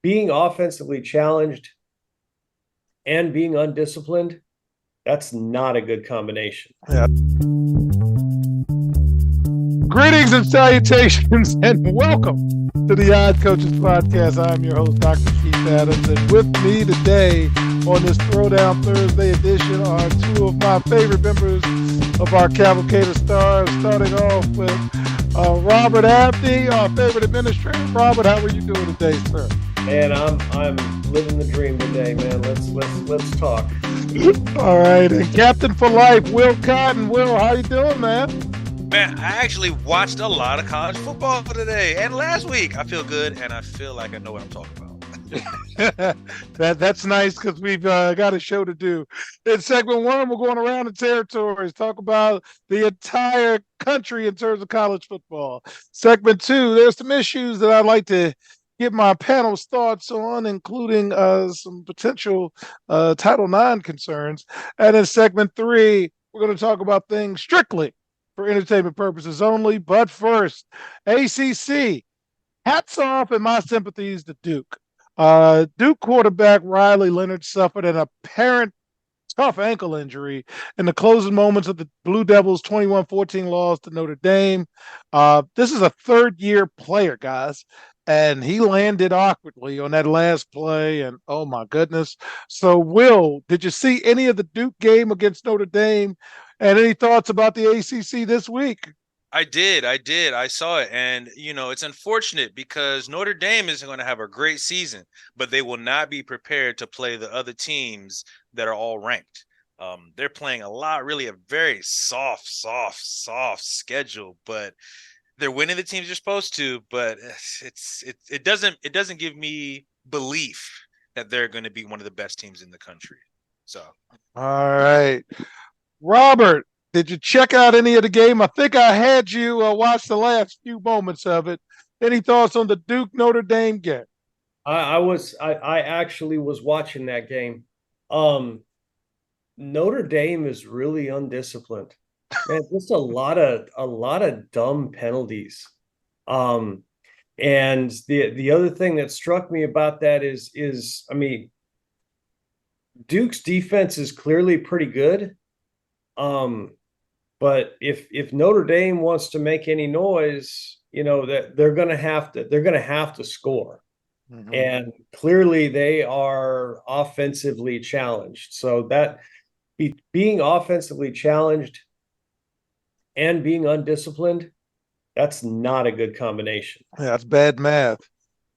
being offensively challenged and being undisciplined, that's not a good combination. Yeah. Greetings and salutations, and welcome to the Odd Coaches Podcast. I'm your host, Dr. Keith Adams, and with me today on this Throwdown Thursday edition are two of my favorite members of our Cavalcade of Stars, starting off with Robert Abney, our favorite administrator. Robert, how are you doing today, sir? And I'm living the dream today, man. Let's talk. All right, and Captain for Life, Will Cotton. Will, how you doing, man? Man, I actually watched a lot of college football today and last week. I feel good, and I feel like I know what I'm talking about. That's nice because we've got a show to do. In segment one, we're going around the territories, talk about the entire country in terms of college football. Segment two, there's some issues that I'd like to get my panel's thoughts on, including some potential Title IX concerns. And in segment three, we're going to talk about things strictly for entertainment purposes only. But first, ACC, hats off and my sympathies to Duke. Duke quarterback Riley Leonard suffered an apparent tough ankle injury in the closing moments of the Blue Devils' 21-14 loss to Notre Dame. This is a third-year player, guys, and he landed awkwardly on that last play, and oh my goodness. So, Will, did you see any of the Duke game against Notre Dame? And any thoughts about the ACC this week? I did. I saw it. And, it's unfortunate because Notre Dame is going to have a great season, but they will not be prepared to play the other teams that are all ranked. They're playing really a very soft schedule, but they're winning the teams they're supposed to. But it doesn't give me belief that they're going to be one of the best teams in the country. So, all right. Robert, did you check out any of the game? I think I had you watch the last few moments of it. Any thoughts on the Duke Notre Dame game? I actually was watching that game. Notre Dame is really undisciplined. Man, just a lot of dumb penalties. And the other thing that struck me about that is I mean, Duke's defense is clearly pretty good. But if Notre Dame wants to make any noise, that they're going to have to score. Mm-hmm. And clearly they are offensively challenged. So that being offensively challenged and being undisciplined, that's not a good combination. Yeah, that's bad math.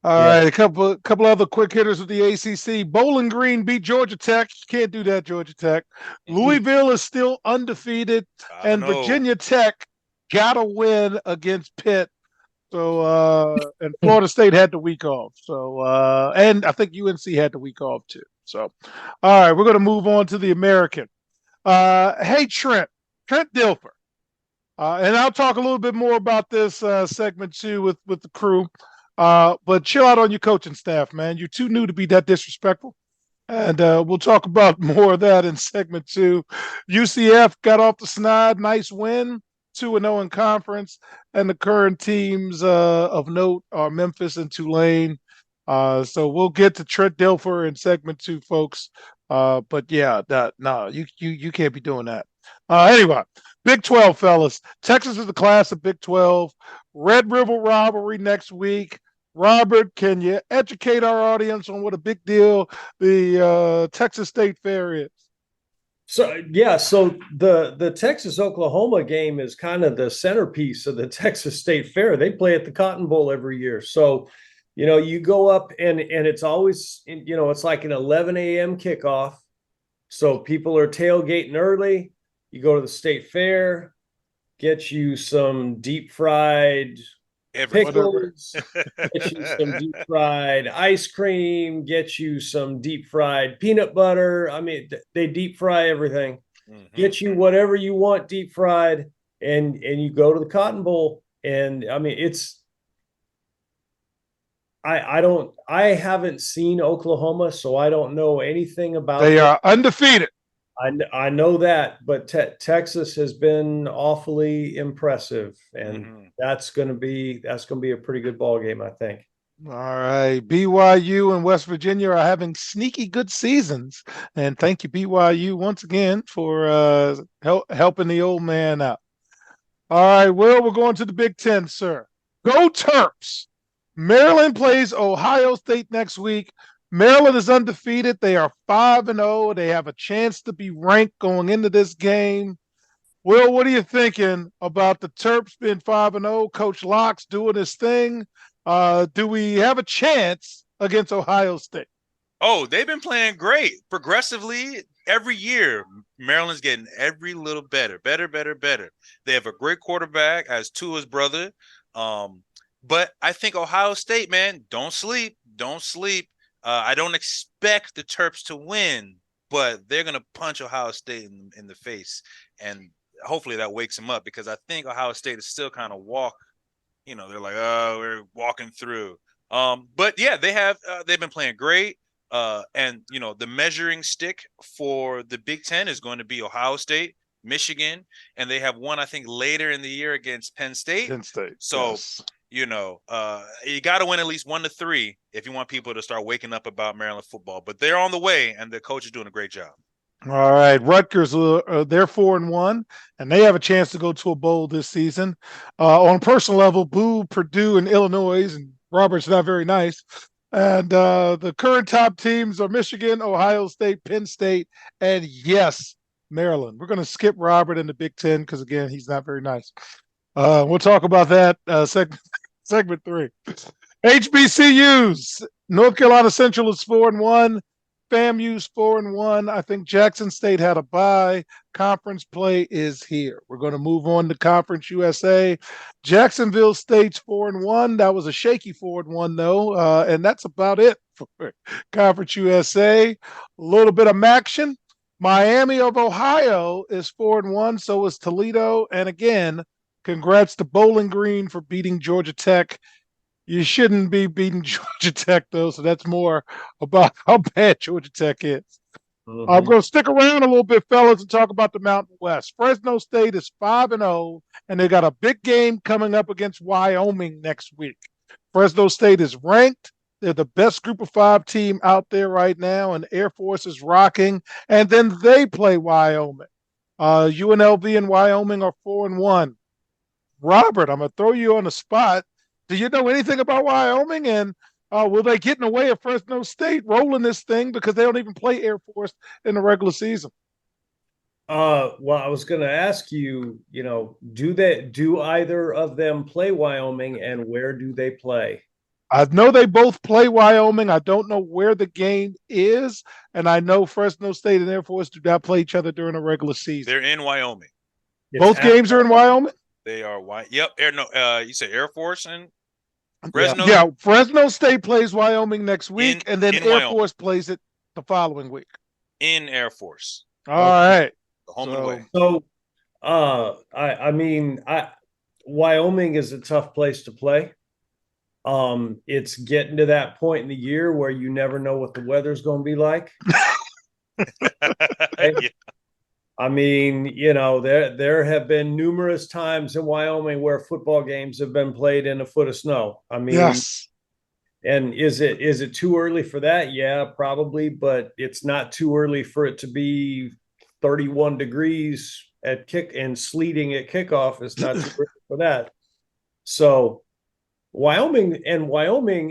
All right, a couple other quick hitters with the ACC. Bowling Green beat Georgia Tech. Can't do that, Georgia Tech. Louisville is still undefeated, and Virginia Tech got a win against Pitt. So, and Florida State had the week off. So, and I think UNC had the week off too. So, all right, we're going to move on to the American. Hey, Trent Dilfer. And I'll talk a little bit more about this segment too with the crew. But chill out on your coaching staff, man. You're too new to be that disrespectful. And we'll talk about more of that in segment two. UCF got off the snide. Nice win. 2-0 in conference. And the current teams of note are Memphis and Tulane. So we'll get to Trent Dilfer in segment two, folks. But yeah, no, you can't be doing that. Anyway, Big 12, fellas. Texas is the class of Big 12. Red River rivalry next week. Robert, can you educate our audience on what a big deal the Texas State Fair is? So the Texas-Oklahoma game is kind of the centerpiece of the Texas State Fair. They play at the Cotton Bowl every year. So, you go up and it's always, it's like an 11 a.m. kickoff. So people are tailgating early. You go to the State Fair, get you some deep fried pickles, get you some deep fried ice cream, get you some deep fried peanut butter. I mean, they deep fry everything. Mm-hmm. Get you whatever you want deep fried, and you go to the Cotton Bowl. And I mean, I haven't seen Oklahoma, so I don't know anything about them. They are undefeated. I know that, but Texas has been awfully impressive, and that's going to be a pretty good ball game, I think. All right. BYU and West Virginia are having sneaky good seasons. And thank you, BYU, once again for helping the old man out. All right. Well, we're going to the Big Ten, sir. Go Terps. Maryland plays Ohio State next week. Maryland is undefeated. They are 5-0. They have a chance to be ranked going into this game. Will, what are you thinking about the Terps being 5-0? Coach Locke's doing his thing. Do we have a chance against Ohio State? Oh, they've been playing great. Progressively, every year, Maryland's getting every little better. They have a great quarterback, as Tua's brother. But I think Ohio State, man, don't sleep. I don't expect the Terps to win, but they're going to punch Ohio State in the face. And hopefully that wakes them up, because I think Ohio State is still kind of they're like, oh, we're walking through. But yeah, they've been playing great. And the measuring stick for the Big Ten is going to be Ohio State, Michigan, and they have one, I think, later in the year against Penn State. So, yes. you got to win at least 1-3 if you want people to start waking up about Maryland football. But they're on the way, and the coach is doing a great job. All right, Rutgers, they're 4-1, and they have a chance to go to a bowl this season. On a personal level, boo Purdue and Illinois, and Robert's not very nice. And the current top teams are Michigan, Ohio State, Penn State, and yes, Maryland. We're going to skip Robert in the Big Ten because, again, he's not very nice. We'll talk about that segment 3. HBCUs. North Carolina Central is 4-1. FAMU's 4-1. I think Jackson State had a bye. Conference play is here. We're going to move on to Conference USA. Jacksonville State's 4-1. That was a shaky 4-1 though, and that's about it for Conference USA. A little bit of action. Miami of Ohio is 4-1. So is Toledo. And again, congrats to Bowling Green for beating Georgia Tech. You shouldn't be beating Georgia Tech, though, so that's more about how bad Georgia Tech is. Mm-hmm. I'm going to stick around a little bit, fellas, and talk about the Mountain West. Fresno State is 5-0, and they got a big game coming up against Wyoming next week. Fresno State is ranked. They're the best group of 5 team out there right now, and Air Force is rocking. And then they play Wyoming. UNLV and Wyoming are 4-1. Robert, I'm going to throw you on the spot. Do you know anything about Wyoming? And will they get in the way of Fresno State rolling this thing because they don't even play Air Force in the regular season? Well, I was going to ask you, do either of them play Wyoming, and where do they play? I know they both play Wyoming. I don't know where the game is, and I know Fresno State and Air Force do not play each other during the regular season. They're in Wyoming. Both games are in Wyoming? They are. Yep. You say Air Force and Fresno? Yeah, Fresno State plays Wyoming next week, and then Air Wyoming. Force plays it the following week. In Air Force. All right. The home and away. So, Wyoming is a tough place to play. It's getting to that point in the year where you never know what the weather's going to be like. Yeah. I mean, there have been numerous times in Wyoming where football games have been played in a foot of snow. I mean, yes. And is it too early for that? Yeah, probably, but it's not too early for it to be 31 degrees at kick and sleeting at kickoff. It's not too early for that. So Wyoming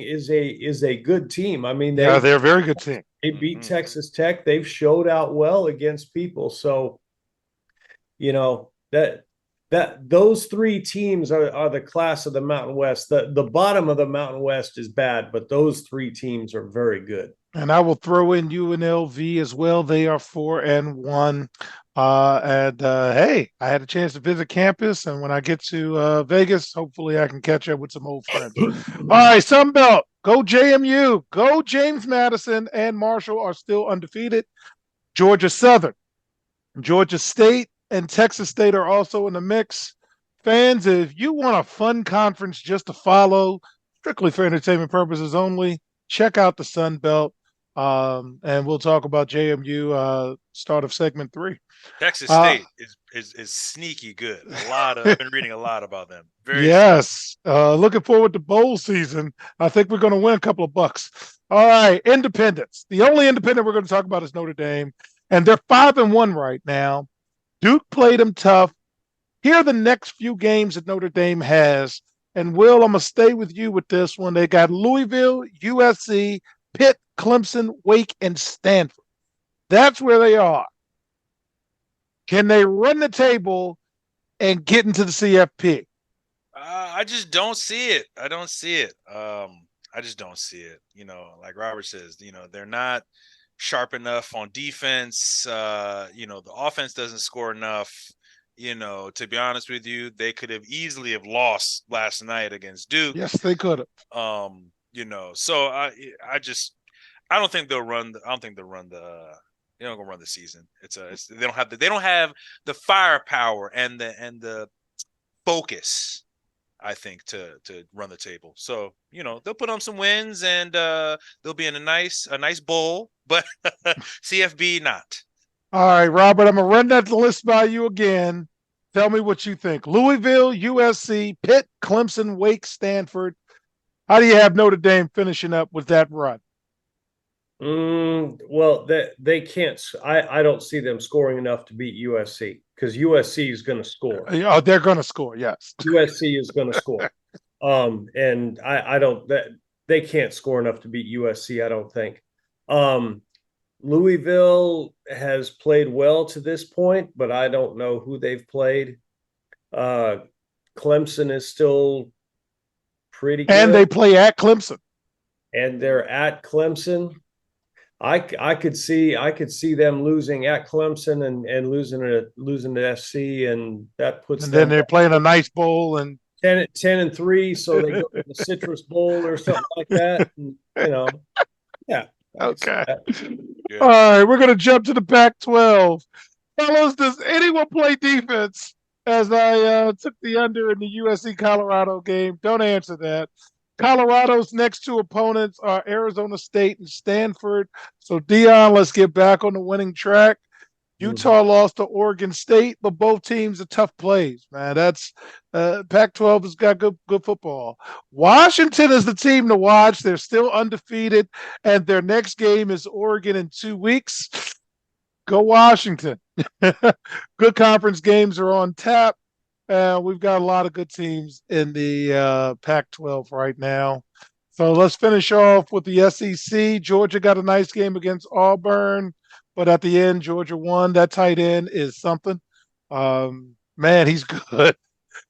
is a good team. I mean, they're a very good team. They beat Texas Tech. They've showed out well against people. So, that those 3 teams are the class of the Mountain West. The bottom of the Mountain West is bad, but those 3 teams are very good. And I will throw in UNLV as well. They are 4-1. Hey, I had a chance to visit campus, and when I get to Vegas, hopefully I can catch up with some old friends. All right, Sunbelt, go JMU, go James Madison, and Marshall are still undefeated. Georgia Southern, Georgia State, and Texas State are also in the mix. Fans, if you want a fun conference just to follow, strictly for entertainment purposes only, check out the Sunbelt. And we'll talk about JMU start of segment 3. Texas State is sneaky good. I've been reading a lot about them. Yes. Looking forward to bowl season. I think we're going to win a couple of bucks. All right, independents. The only independent we're going to talk about is Notre Dame, and they're 5-1 right now. Duke played them tough. Here are the next few games that Notre Dame has. And Will, I'm going to stay with you with this one. They got Louisville, USC, Pitt, Clemson, Wake, and Stanford. That's where they are. Can they run the table and get into the CFP? I just don't see it. I don't see it. I just don't see it. Like Robert says, they're not sharp enough on defense. The offense doesn't score enough. To be honest with you, they could have easily have lost last night against Duke. Yes, they could have. So I don't think they'll run. They don't gonna run the season. They don't have the firepower and the focus, I think, to run the table. So they'll put on some wins and they'll be in a nice bowl, but CFB not. All right, Robert, I'm gonna run that list by you again. Tell me what you think. Louisville, USC, Pitt, Clemson, Wake, Stanford. How do you have Notre Dame finishing up with that run? Well, they can't. I don't see them scoring enough to beat USC because USC is going to score. Oh, they're going to score. Yes, USC is going to score. And I don't. They can't score enough to beat USC. I don't think. Louisville has played well to this point, but I don't know who they've played. Clemson is still pretty good. And they play at Clemson. And they're at Clemson. I could see them losing at Clemson and losing to SC, and that puts. And then they're playing a nice bowl and 10-3, so they go to the Citrus Bowl or something like that. And, yeah. Okay. Yeah. All right, we're going to jump to the Pac-12. Fellas, does anyone play defense? As I took the under in the USC-Colorado game. Don't answer that. Colorado's next two opponents are Arizona State and Stanford. So, Dion, let's get back on the winning track. Utah lost to Oregon State, but both teams are tough plays, man. That's Pac-12 has got good football. Washington is the team to watch. They're still undefeated, and their next game is Oregon in 2 weeks. Go Washington. Good conference games are on tap. We've got a lot of good teams in the Pac-12 right now. So let's finish off with the SEC. Georgia got a nice game against Auburn, but at the end, Georgia won. That tight end is something. Man, he's good.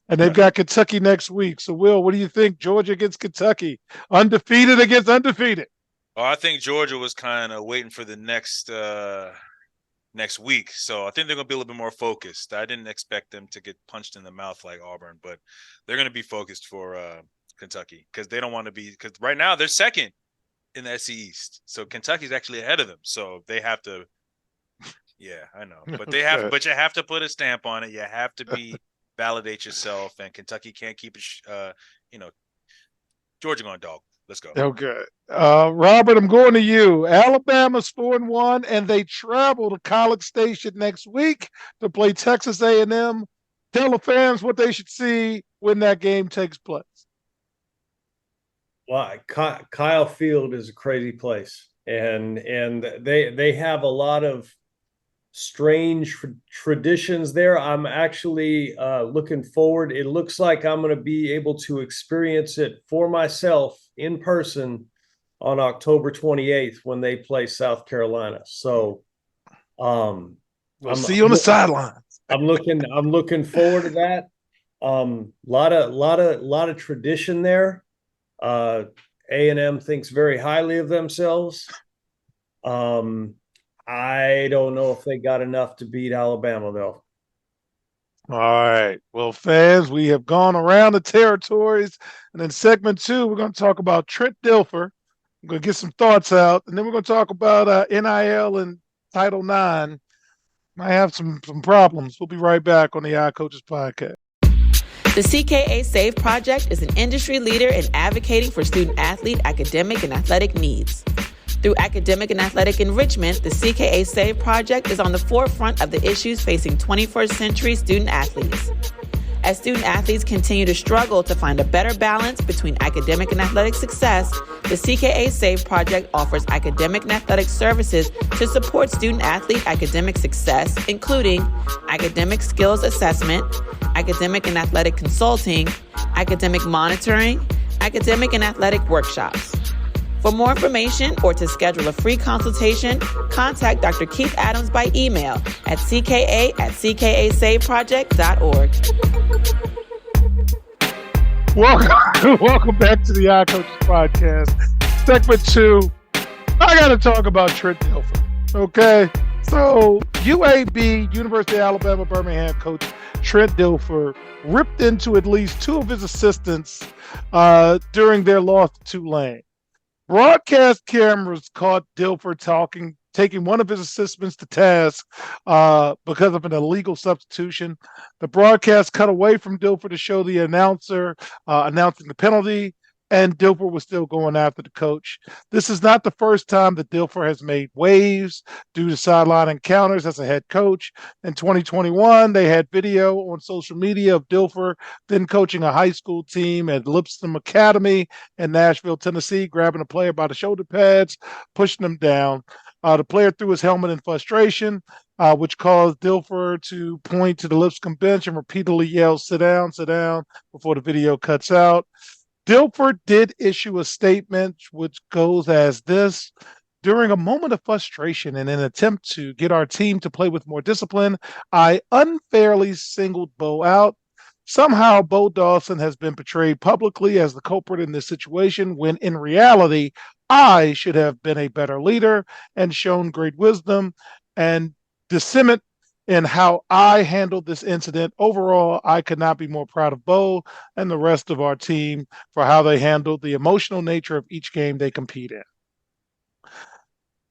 And they've got Kentucky next week. So, Will, what do you think? Georgia against Kentucky. Undefeated against undefeated. Oh, I think Georgia was kind of waiting for the next week. So I think they're going to be a little bit more focused. I didn't expect them to get punched in the mouth like Auburn, but they're going to be focused for Kentucky because they don't want to be – because right now they're second in the SC East. So Kentucky's actually ahead of them. So they have to – yeah, I know. But they have, but you have to put a stamp on it. You have to validate yourself, and Kentucky can't keep it. Georgia going dog. Let's go. Okay, Robert, I'm going to you. Alabama's 4-1, and they travel to College Station next week to play Texas A&M. Tell the fans what they should see when that game takes place. Well, Kyle Field is a crazy place, and they have a lot of strange traditions there. I'm actually looking forward. It looks like I'm going to be able to experience it for myself in person on October 28th when they play South Carolina. So we'll see you on the sidelines. I'm looking forward to that. Lot of tradition there. A&M thinks very highly of themselves. I don't know if they got enough to beat Alabama, though. All right. Well, fans, we have gone around the territories. And in segment 2, we're going to talk about Trent Dilfer. I'm going to get some thoughts out. And then we're going to talk about NIL and Title IX. Might have some problems. We'll be right back on the iCoaches Podcast. The CKA SAVE Project is an industry leader in advocating for student-athlete, academic, and athletic needs. Through academic and athletic enrichment, the CKA SAVE project is on the forefront of the issues facing 21st century student athletes. As student athletes continue to struggle to find a better balance between academic and athletic success, the CKA SAVE project offers academic and athletic services to support student athlete academic success, including academic skills assessment, academic and athletic consulting, academic monitoring, academic and athletic workshops. For more information or to schedule a free consultation, contact Dr. Keith Adams by email at cka@ckasaveproject.org. Welcome back to the iCoaches podcast. Segment 2. I got to talk about Trent Dilfer. Okay. So UAB, University of Alabama, Birmingham coach Trent Dilfer ripped into at least two of his assistants during their loss to Tulane. Broadcast cameras caught Dilfer taking one of his assistants to task because of an illegal substitution. The broadcast cut away from Dilfer to show the announcer announcing the penalty, and Dilfer was still going after the coach. This is not the first time that Dilfer has made waves due to sideline encounters as a head coach. In 2021, they had video on social media of Dilfer then coaching a high school team at Lipscomb Academy in Nashville, Tennessee, grabbing a player by the shoulder pads, pushing him down. The player threw his helmet in frustration, which caused Dilfer to point to the Lipscomb bench and repeatedly yell, sit down, before the video cuts out. Dilfer did issue a statement which goes as this: during a moment of frustration and an attempt to get our team to play with more discipline, I unfairly singled Bo out. Somehow, Bo Dawson has been portrayed publicly as the culprit in this situation, when in reality, I should have been a better leader and shown great wisdom and discernment in how I handled this incident. Overall, I could not be more proud of Bo and the rest of our team for how they handled the emotional nature of each game they compete in.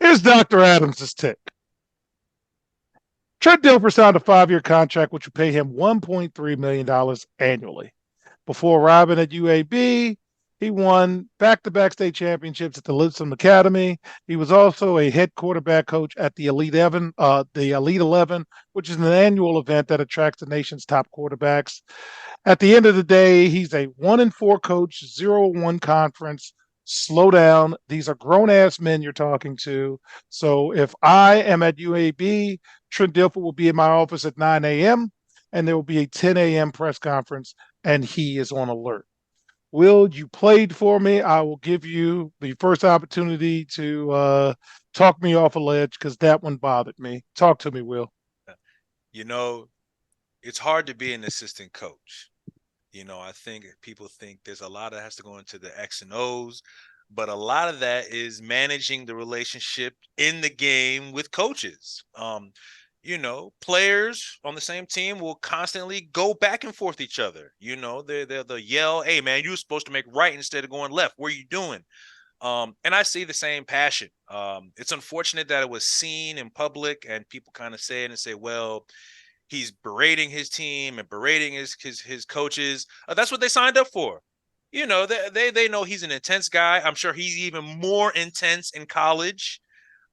Here's Dr. Adams' take. Trent Dilfer signed a 5-year contract which would pay him $1.3 million annually. Before arriving at UAB, he won back-to-back state championships at the Lipscomb Academy. He was also a head quarterback coach at the Elite 11, which is an annual event that attracts the nation's top quarterbacks. At the end of the day, he's a 1-4 coach, 0-1 conference. Slow down. These are grown-ass men you're talking to. So if I am at UAB, Trent Dilfer will be in my office at 9 a.m., and there will be a 10 a.m. press conference, and he is on alert. Will, you played for me. I will give you the first opportunity to talk me off a ledge because that one bothered me. Talk to me, Will. You know, it's hard to be an assistant coach. You know, I think people think there's a lot that has to go into the X and O's, but a lot of that is managing the relationship in the game with coaches. You know, players on the same team will constantly go back and forth each other. You know, they'll yell, hey, man, you were supposed to make right instead of going left. What are you doing? And I see the same passion. It's unfortunate that it was seen in public and people kind of say it and say, well, he's berating his team and berating his coaches. That's what they signed up for. You know, they know he's an intense guy. I'm sure he's even more intense in college.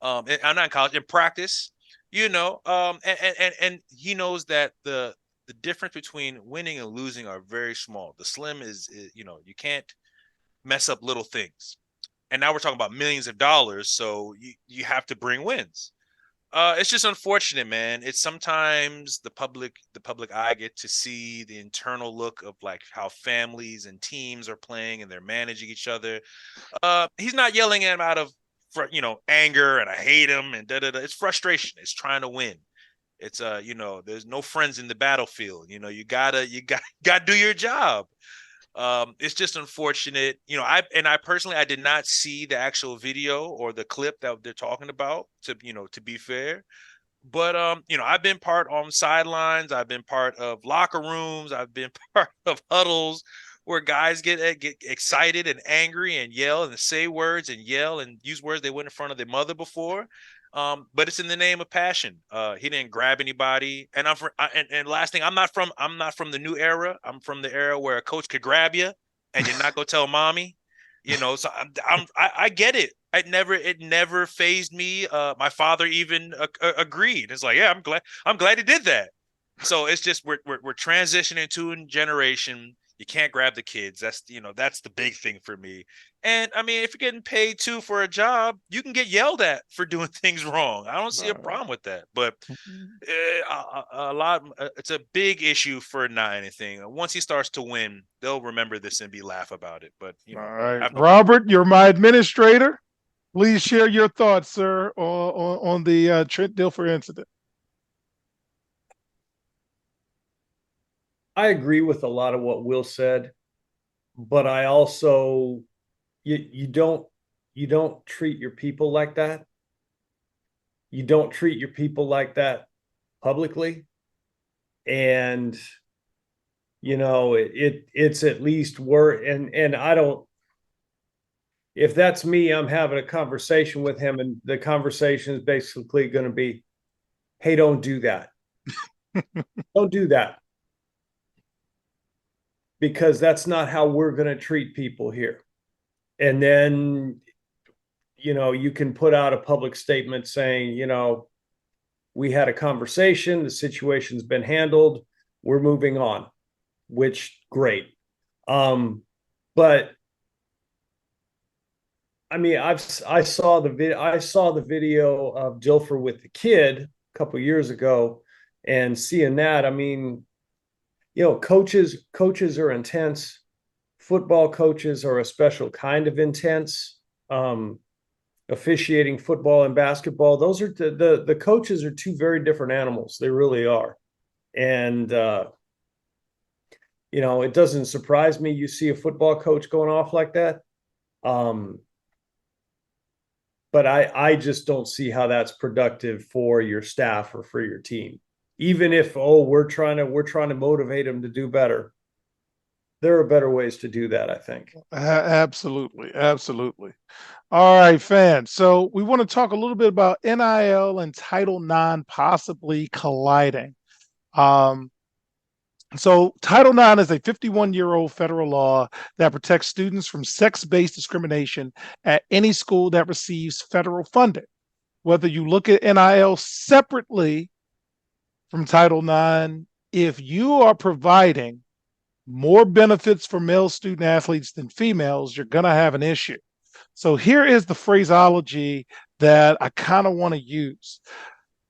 I'm not in college, in practice. You know, and he knows that the difference between winning and losing are very small. The slim is, you know, you can't mess up little things. And now we're talking about millions of dollars, so you have to bring wins. It's just unfortunate, man. It's sometimes the public eye get to see the internal look of like how families and teams are playing and they're managing each other. He's not yelling at him out of, you know, anger and I hate him and da-da-da. It's frustration. It's trying to win. It's you know, there's no friends in the battlefield. You know, you gotta do your job. It's just unfortunate. You know, I personally I did not see the actual video or the clip that they're talking about, to be fair. But you know, I've been part on sidelines, I've been part of locker rooms, I've been part of huddles where guys get excited and angry and yell and say words and yell and use words they wouldn't in front of their mother before. But it's in the name of passion. He didn't grab anybody. And and last thing, I'm not from the new era. I'm from the era where a coach could grab you and you're not go tell mommy. You know, so I get it. It never fazed me. My father even agreed. It's like, yeah, I'm glad he did that. So it's just we're transitioning to a generation. You can't grab the kids. That's the big thing for me. And I mean, if you're getting paid too for a job, you can get yelled at for doing things wrong. I don't see a problem with that. But it's a big issue for not anything. Once he starts to win, they'll remember this and be laugh about it. But All right, Robert, you're my administrator. Please share your thoughts, sir, on the Trent Dilfer incident. I agree with a lot of what Will said, but I also you don't treat your people like that. You don't treat your people like that publicly. And it's at least worth, and I don't, if that's me, I'm having a conversation with him, and the conversation is basically going to be, hey, don't do that. Don't do that. Because that's not how we're going to treat people here. And then, you can put out a public statement saying, we had a conversation, the situation's been handled, we're moving on, which great. But I mean, I saw the video of Dilfer with the kid a couple of years ago, and seeing that, I mean, coaches are intense. Football coaches are a special kind of intense. Officiating football and basketball, those are the coaches are two very different animals. They really are. And it doesn't surprise me you see a football coach going off like that. But I just don't see how that's productive for your staff or for your team. Even if we're trying to motivate them to do better. There are better ways to do that, I think. Absolutely. Absolutely. All right, fans. So we want to talk a little bit about NIL and Title IX possibly colliding. So Title IX is a 51-year-old federal law that protects students from sex-based discrimination at any school that receives federal funding. Whether you look at NIL separately from Title IX, if you are providing more benefits for male student athletes than females, you're going to have an issue. So here is the phraseology that I kind of want to use.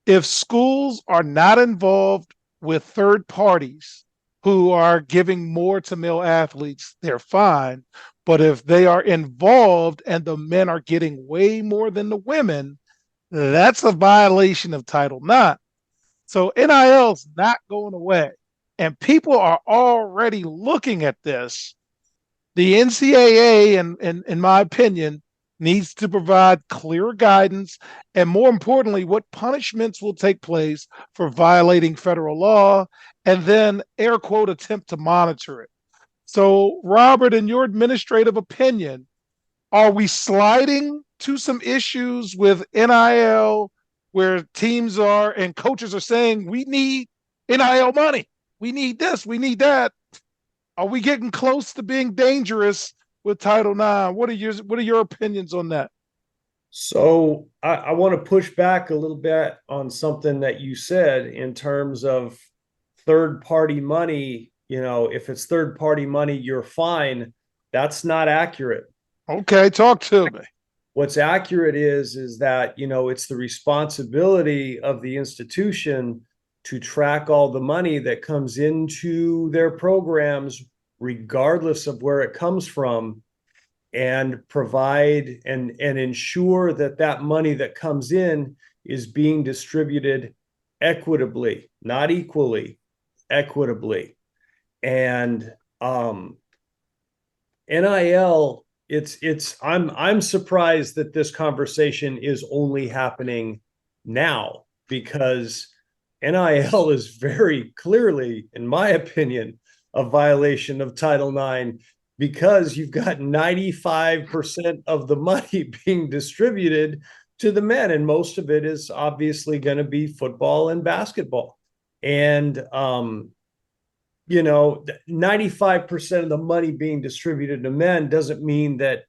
If schools are not involved with third parties who are giving more to male athletes, they're fine. But if they are involved and the men are getting way more than the women, that's a violation of Title IX. So NIL is not going away. And people are already looking at this. The NCAA, in my opinion, needs to provide clear guidance and, more importantly, what punishments will take place for violating federal law, and then, air quote, attempt to monitor it. So, Robert, in your administrative opinion, are we sliding to some issues with NIL where teams are and coaches are saying, we need NIL money? We need this, we need that. Are we getting close to being dangerous with Title IX? What are your opinions on that? So I want to push back a little bit on something that you said in terms of third party money. If it's third party money, you're fine. That's not accurate. Okay, talk to me. What's accurate is that, it's the responsibility of the institution to track all the money that comes into their programs, regardless of where it comes from, and provide and ensure that money that comes in is being distributed equitably, not equally, equitably. And NIL, I'm surprised that this conversation is only happening now, because NIL is very clearly, in my opinion, a violation of Title IX, because you've got 95% of the money being distributed to the men, and most of it is obviously going to be football and basketball. And 95% of the money being distributed to men doesn't mean that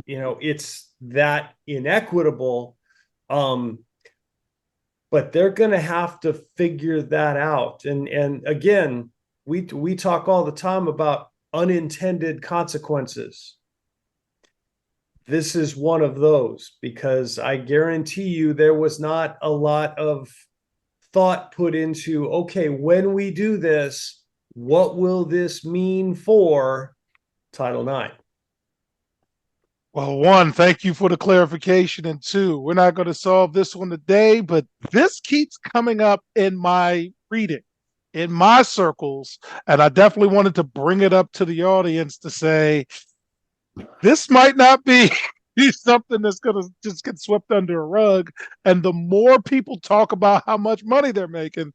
it's that inequitable. But they're going to have to figure that out. And again, we talk all the time about unintended consequences. This is one of those, because I guarantee you there was not a lot of thought put into, okay, when we do this, what will this mean for Title IX? Well, one, thank you for the clarification. And two, we're not going to solve this one today, but this keeps coming up in my reading, in my circles. And I definitely wanted to bring it up to the audience to say, this might not be something that's going to just get swept under a rug. And the more people talk about how much money they're making,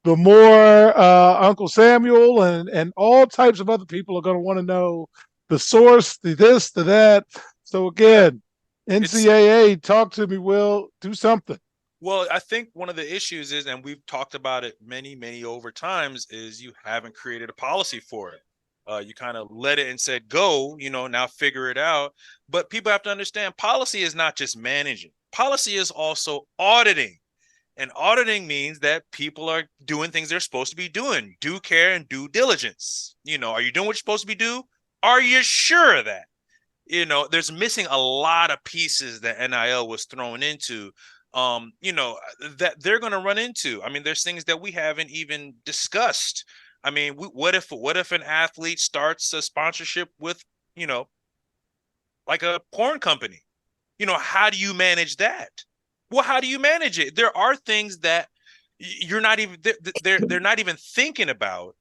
the more Uncle Samuel and all types of other people are going to want to know the source, the this, the that. So again, NCAA, talk to me, Will. Do something. Well, I think one of the issues is, and we've talked about it many over times, is you haven't created a policy for it. You kind of let it and said, go, now figure it out. But people have to understand, policy is not just managing. Policy is also auditing. And auditing means that people are doing things they're supposed to be doing. Due care and due diligence. Are you doing what you're supposed to be doing? Are you sure of that? There's missing a lot of pieces that NIL was thrown into, that they're going to run into. I mean, there's things that we haven't even discussed. I mean, what if an athlete starts a sponsorship with, like a porn company? How do you manage that? Well, how do you manage it? There are things that you're not even they're not even thinking about.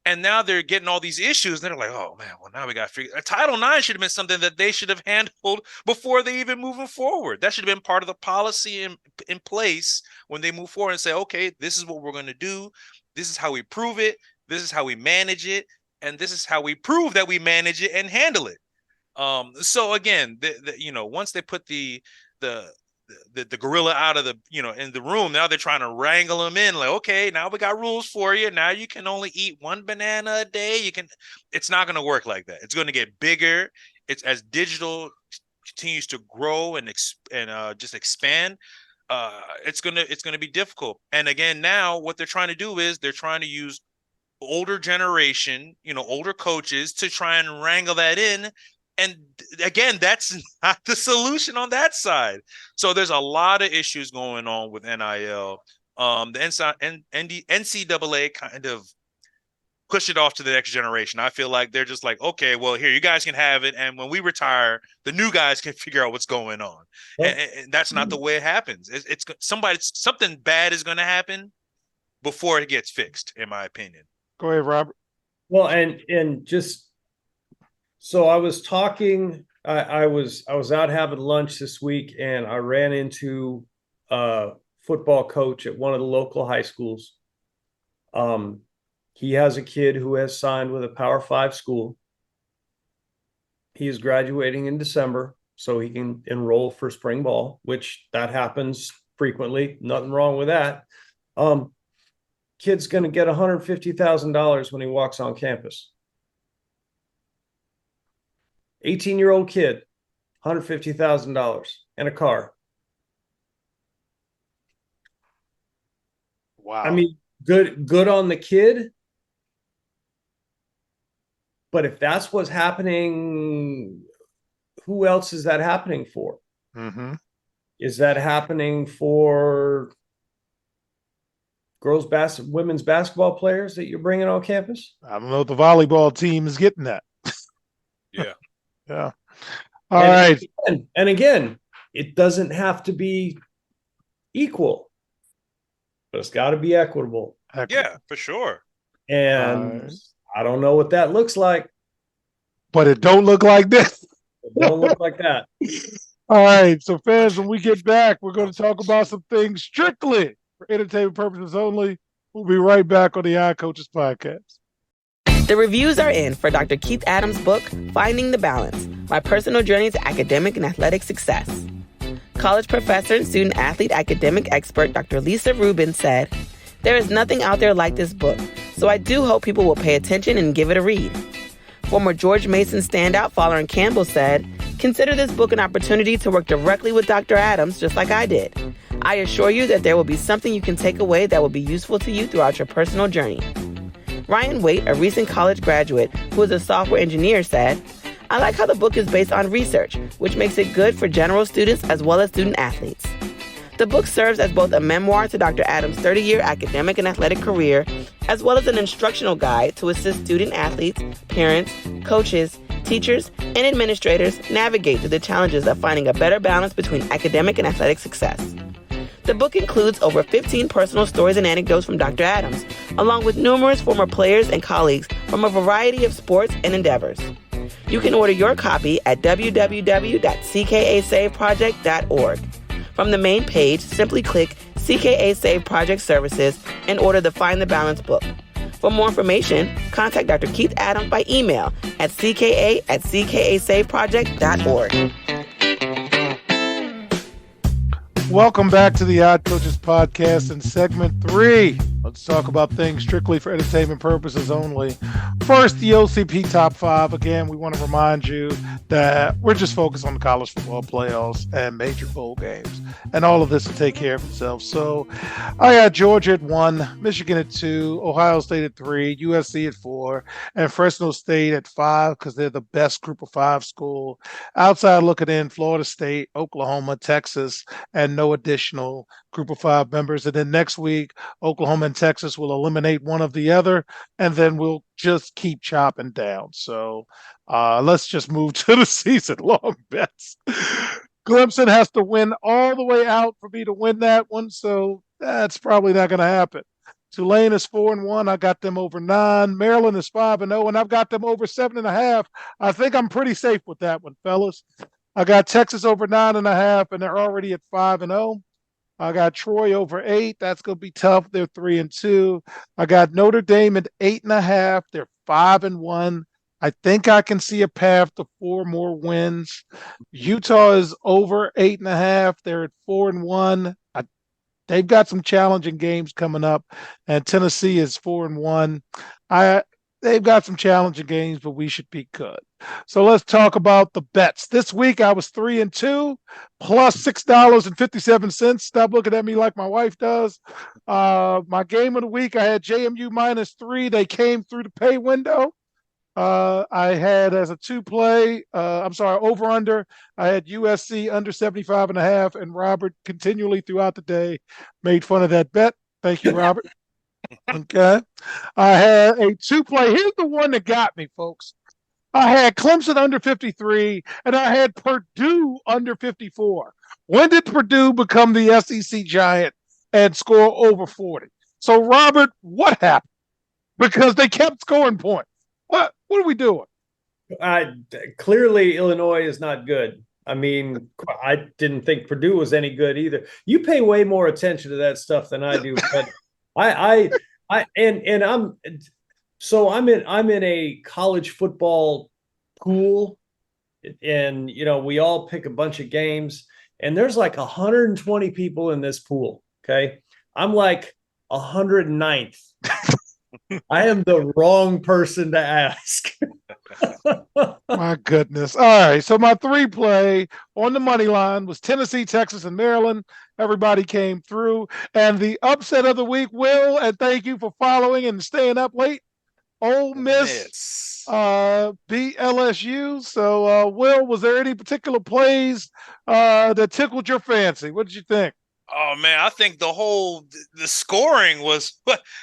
And now they're getting all these issues. And they're like, oh, man, well, now we got to figure. Title IX should have been something that they should have handled before they even moving forward. That should have been part of the policy in place when they move forward and say, okay, this is what we're going to do. This is how we prove it. This is how we manage it. And this is how we prove that we manage it and handle it. So, again, once they put the gorilla out of the, in the room, now they're trying to wrangle them in, like, okay, now we got rules for you. Now you can only eat one banana a day. It's not going to work like that. It's going to get bigger. It's as digital continues to grow and just expand. It's going to be difficult. And again, now what they're trying to do is they're trying to use older generation, older coaches to try and wrangle that in. And again, that's not the solution on that side. So there's a lot of issues going on with NIL. The NCAA kind of push it off to the next generation. I feel like they're just like, okay, well, here, you guys can have it. And when we retire, the new guys can figure out what's going on. And that's not the way it happens. Something bad is going to happen before it gets fixed, in my opinion. Go ahead, Robert. Well, and just, so I was talking, I was out having lunch this week, and I ran into a football coach at one of the local high schools. He has a kid who has signed with a Power 5 school. He is graduating in December, so he can enroll for spring ball, which that happens frequently. Nothing wrong with that. Kid's going to get $150,000 when he walks on campus. 18-year-old kid, $150,000 and a car. Wow. I mean, good on the kid. But if that's what's happening, who else is that happening for? Mm-hmm. Is that happening for women's basketball players that you're bringing on campus? I don't know if the volleyball team is getting that. Yeah. Yeah. All right. And again, it doesn't have to be equal, but it's got to be equitable. Yeah, for sure. And I don't know what that looks like. But it don't look like this. It don't look like that. All right. So, fans, when we get back, we're going to talk about some things strictly for entertainment purposes only. We'll be right back on the iCoaches Podcast. The reviews are in for Dr. Keith Adams' book, Finding the Balance, My Personal Journey to Academic and Athletic Success. College professor and student-athlete academic expert Dr. Lisa Rubin said, "There is nothing out there like this book, so I do hope people will pay attention and give it a read." Former George Mason standout Folarin Campbell said, Consider this book an opportunity to work directly with Dr. Adams, just like I did. I assure you that there will be something you can take away that will be useful to you throughout your personal journey. Ryan Waite, a recent college graduate who is a software engineer, said, "I like how the book is based on research, which makes it good for general students as well as student athletes." The book serves as both a memoir to Dr. Adams' 30-year academic and athletic career, as well as an instructional guide to assist student athletes, parents, coaches, teachers, and administrators navigate through the challenges of finding a better balance between academic and athletic success. The book includes over 15 personal stories and anecdotes from Dr. Adams, along with numerous former players and colleagues from a variety of sports and endeavors. You can order your copy at www.ckasaveproject.org. From the main page, simply click CKA Save Project Services and order the Find the Balance book. For more information, contact Dr. Keith Adams by email at cka@ckasaveproject.org. Welcome back to the Odd Coaches Podcast in segment 3. Let's talk about things strictly for entertainment purposes only. First, the OCP Top 5. Again, we want to remind you that we're just focused on the college football playoffs and major bowl games. And all of this will take care of itself. So I got Georgia at 1, Michigan at 2, Ohio State at 3, USC at 4, and Fresno State at 5 because they're the best group of 5 school. Outside looking in, Florida State, Oklahoma, Texas, and no additional group of 5 members. And then next week, Oklahoma and Texas will eliminate one of the other, and then we'll just keep chopping down. So let's just move to the season-long bets. Clemson has to win all the way out for me to win that one, so that's probably not going to happen. Tulane is 4-1. I got them over 9. Maryland is 5-0, and I've got them over 7.5. I think I'm pretty safe with that one, fellas. I got Texas over 9.5, and they're already at 5-0. I got Troy over 8. That's going to be tough. They're 3-2. I got Notre Dame at 8.5. They're 5-1. I think I can see a path to 4 more wins. Utah is over 8.5. They're at 4-1. They've got some challenging games coming up, and Tennessee is 4-1. They've got some challenging games, but we should be good. So let's talk about the bets. This week I was 3-2 plus $6.57. Stop looking at me like my wife does. My game of the week, I had JMU -3. They came through the pay window. I had as a 2-play, over under. I had USC under 75.5, and Robert continually throughout the day made fun of that bet. Thank you, Robert. Okay. I had a 2-play. Here's the one that got me, folks. I had Clemson under 53, and I had Purdue under 54. When did Purdue become the SEC giant and score over 40? So, Robert, what happened? Because they kept scoring points. What are we doing? Clearly, Illinois is not good. I mean, I didn't think Purdue was any good either. You pay way more attention to that stuff than I do, but I'm in a college football pool, and we all pick a bunch of games, and there's like 120 people in this pool. Okay, I'm like 109th. I am the wrong person to ask. My goodness. All right. So my 3-play on the money line was Tennessee, Texas, and Maryland. Everybody came through. And the upset of the week, Will, and thank you for following and staying up late. Ole Miss beat LSU. So, Will, was there any particular plays that tickled your fancy? What did you think? Oh man, I think the scoring was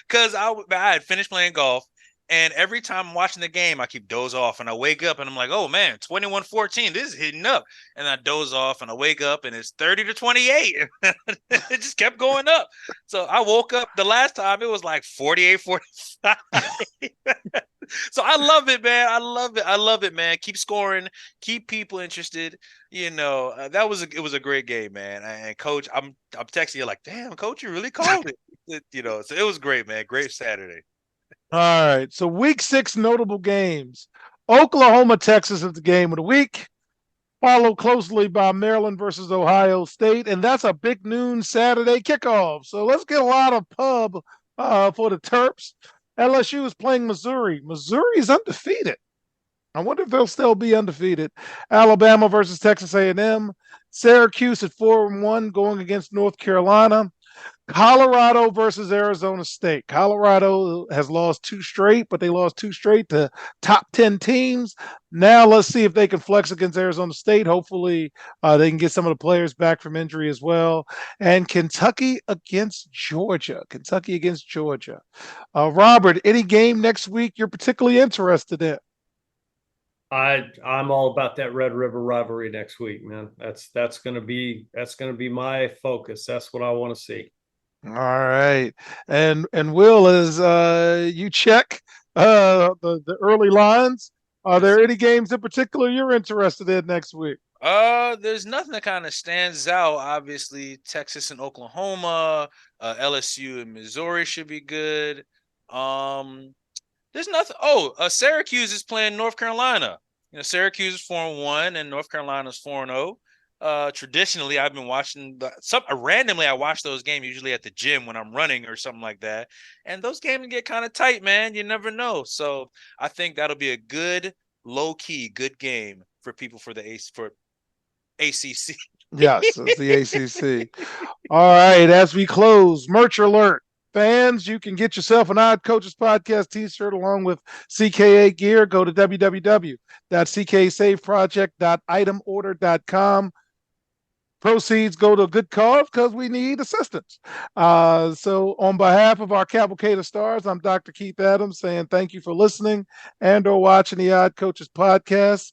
because I had finished playing golf, and every time I'm watching the game, I keep doze off, and I wake up and I'm like, oh man, 21-14, this is hitting up, and I doze off and I wake up and it's 30-28. It just kept going up. So I woke up the last time it was like 48-45. So I love it, man. I love it, man. Keep scoring, keep people interested. It was a great game, man. And Coach, I'm texting you like, damn, Coach, you really called it. So it was great, man. Great Saturday. All right. So week 6 notable games. Oklahoma, Texas is the game of the week, followed closely by Maryland versus Ohio State. And that's a big noon Saturday kickoff. So let's get a lot of pub for the Terps. LSU is playing Missouri. Missouri is undefeated. I wonder if they'll still be undefeated. Alabama versus Texas A&M. Syracuse at 4-1 going against North Carolina. Colorado versus Arizona State. Colorado has lost 2 straight, but they lost 2 straight to top 10 teams. Now let's see if they can flex against Arizona State. Hopefully they can get some of the players back from injury as well. And Kentucky against Georgia. Kentucky against Georgia. Robert, any game next week you're particularly interested in? I'm all about that Red River rivalry next week, man. That's gonna be my focus. That's what I want to see. All right. And Will, as you check the early lines, are there any games in particular you're interested in next week? There's nothing that kind of stands out. Obviously, Texas and Oklahoma, LSU and Missouri should be good. There's nothing. Syracuse is playing North Carolina. Syracuse is 4-1 and North Carolina is 4-0. Traditionally, I've been watching randomly. I watch those games usually at the gym when I'm running or something like that, and those games get kind of tight, man. You never know. So I think that'll be a good, low key, good game for people for ACC. Yes, it's the ACC. All right, as we close, merch alert. Fans, you can get yourself an Odd Coaches Podcast t-shirt along with CKA gear. Go to www.cksaveproject.itemorder.com. Proceeds go to a good cause because we need assistance. So on behalf of our cavalcade of stars, I'm Dr. Keith Adams saying thank you for listening and or watching the Odd Coaches Podcast.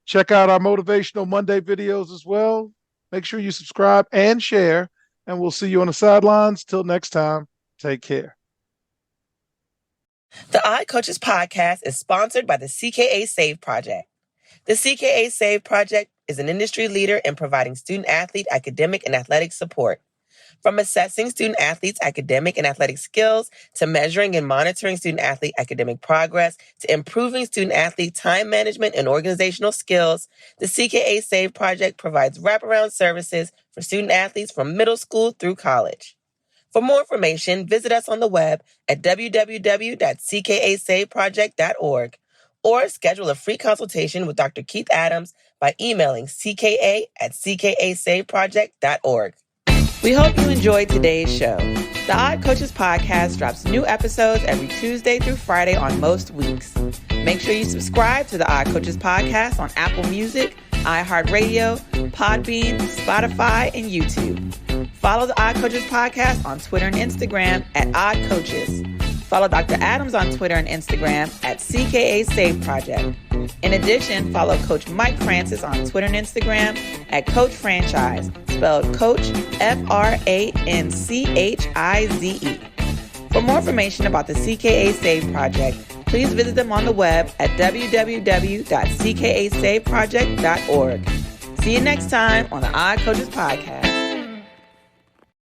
Check out our Motivational Monday videos as well. Make sure you subscribe and share, and we'll see you on the sidelines. Till next time. Take care. The Odd Coaches Podcast is sponsored by the CKA Save Project. The CKA Save Project is an industry leader in providing student-athlete academic and athletic support. From assessing student-athletes' academic and athletic skills to measuring and monitoring student-athlete academic progress to improving student-athlete time management and organizational skills, the CKA Save Project provides wraparound services for student-athletes from middle school through college. For more information, visit us on the web at www.cksaveproject.org or schedule a free consultation with Dr. Keith Adams by emailing cka@cksaveproject.org. We hope you enjoyed today's show. The Odd Coaches Podcast drops new episodes every Tuesday through Friday on most weeks. Make sure you subscribe to the Odd Coaches Podcast on Apple Music, iHeartRadio, Podbean, Spotify, and YouTube. Follow the Odd Coaches Podcast on Twitter and Instagram at Odd Coaches. Follow Dr. Adams on Twitter and Instagram at CKA Save Project. In addition, follow Coach Mike Francis on Twitter and Instagram at Coach Franchise, spelled Coach FRANCHIZE. For more information about the CKA Save Project, please visit them on the web at www.cksaveproject.org. See you next time on the Odd Coaches Podcast.